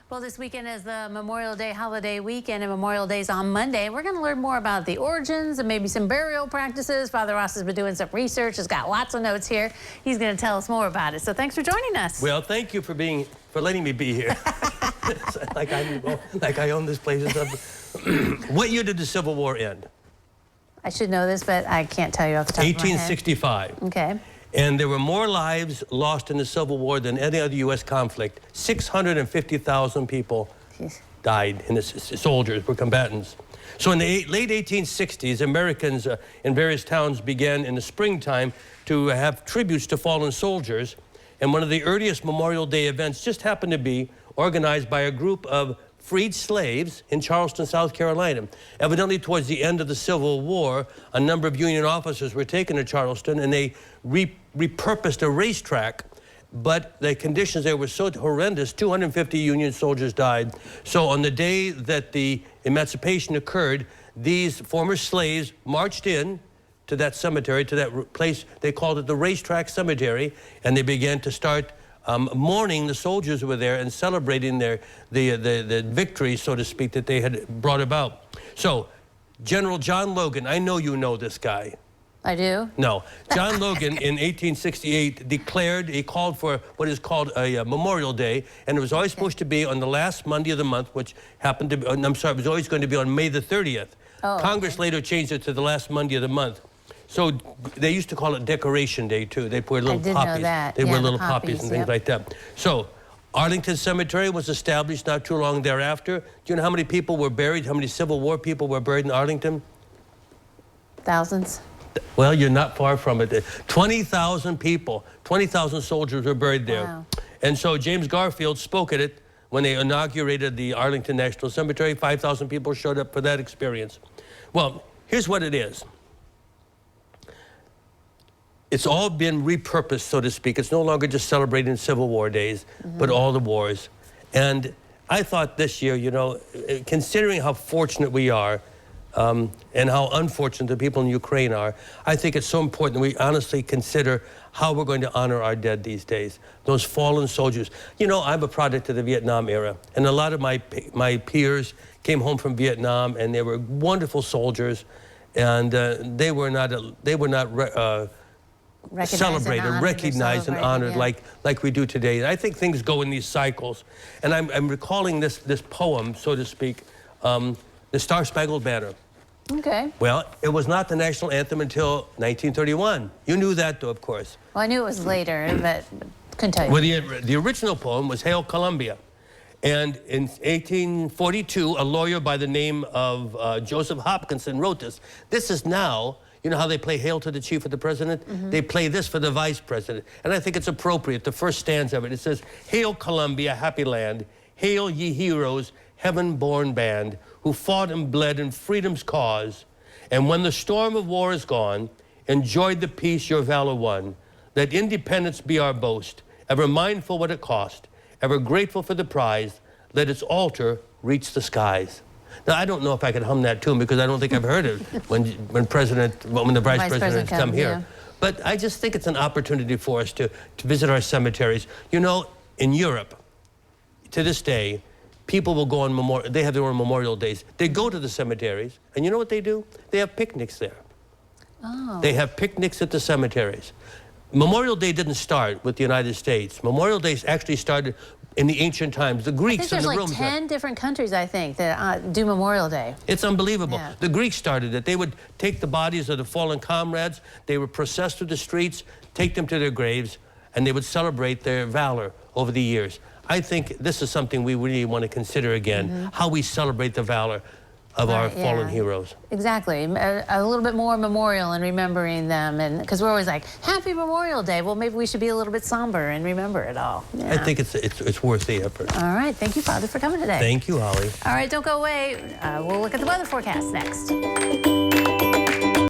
Well, this weekend is the Memorial Day holiday weekend, and Memorial Day is on Monday. We're going to learn more about the origins and maybe some burial practices. Father Ross has been doing some research, has got lots of notes here. He's going to tell us more about it. So thanks for joining us. Well, thank you for letting me be here. like I own this place and stuff. What year did the Civil War end? I should know this, but I can't tell you off the top of my head. 1865. Okay. And there were more lives lost in the Civil War than any other U.S. conflict. 650,000 people died, and the soldiers were combatants. So in the late 1860s, Americans in various towns began in the springtime to have tributes to fallen soldiers. And one of the earliest Memorial Day events just happened to be organized by a group of freed slaves in Charleston, South Carolina. Evidently, towards the end of the Civil War, a number of Union officers were taken to Charleston, and they repurposed a racetrack, but the conditions there were so horrendous, 250 Union soldiers died. So on the day that the emancipation occurred, these former slaves marched in to that cemetery, to that place, they called it the Racetrack Cemetery, and they began to start mourning the soldiers who were there and celebrating the victory, so to speak, that they had brought about. So, General John Logan, I know you know this guy. I do? No. John Logan in 1868 he called for what is called a Memorial Day, and it was always supposed to be on the last Monday of the month, which happened to be, I'm sorry, it was always going to be on May the 30th. Oh, Congress later changed it to the last Monday of the month. So they used to call it Decoration Day, too. They put little poppies. I did know that. They yeah, wear little poppies and things like that. So Arlington Cemetery was established not too long thereafter. Do you know how many people were buried, how many Civil War people were buried in Arlington? Thousands. Well, you're not far from it. 20,000 people, 20,000 soldiers were buried there. Wow. And so James Garfield spoke at it when they inaugurated the Arlington National Cemetery. 5,000 people showed up for that experience. Well, here's what it is. It's all been repurposed, so to speak. It's no longer just celebrating Civil War days, but all the wars. And I thought this year, you know, considering how fortunate we are and how unfortunate the people in Ukraine are, I think it's so important that we honestly consider how we're going to honor our dead these days, those fallen soldiers. You know, I'm a product of the Vietnam era, and a lot of my peers came home from Vietnam, and they were wonderful soldiers, and they were not celebrated, recognized, and honored like we do today. And I think things go in these cycles. And I'm recalling this poem, so to speak, the Star Spangled Banner. Okay. Well, it was not the national anthem until 1931. You knew that, though, of course. Well, I knew it was later, but couldn't tell you. Well, the original poem was Hail Columbia. And in 1842, a lawyer by the name of Joseph Hopkinson wrote this. This is now, you know how they play Hail to the Chief of the President? They play this for the Vice President. And I think it's appropriate, the first stanza of it. It says, Hail Columbia, happy land. Hail ye heroes, heaven-born band, who fought and bled in freedom's cause. And when the storm of war is gone, enjoyed the peace your valor won. Let independence be our boast, ever mindful what it cost, ever grateful for the prize. Let its altar reach the skies. Now, I don't know if I could hum that tune because I don't think I've heard it when the vice presidents come here. Yeah. But I just think it's an opportunity for us to visit our cemeteries. You know, in Europe, to this day, people will go on they have their own Memorial Days. They go to the cemeteries, and you know what they do? They have picnics there. Oh. They have picnics at the cemeteries. Memorial Day didn't start with the United States. Memorial Day actually started in the ancient times. The Greeks and the Romans. There's like 10 different countries, I think, that do Memorial Day. It's unbelievable. Yeah. The Greeks started it. They would take the bodies of the fallen comrades, they would process through the streets, take them to their graves, and they would celebrate their valor over the years. I think this is something we really want to consider again, how we celebrate the valor of our fallen heroes. Exactly. A little bit more memorial and remembering them, and because we're always like, Happy Memorial Day. Well, maybe we should be a little bit somber and remember it all. Yeah. I think it's worth the effort. All right. Thank you, Father, for coming today. Thank you, Holly. All right, don't go away. We'll look at the weather forecast next.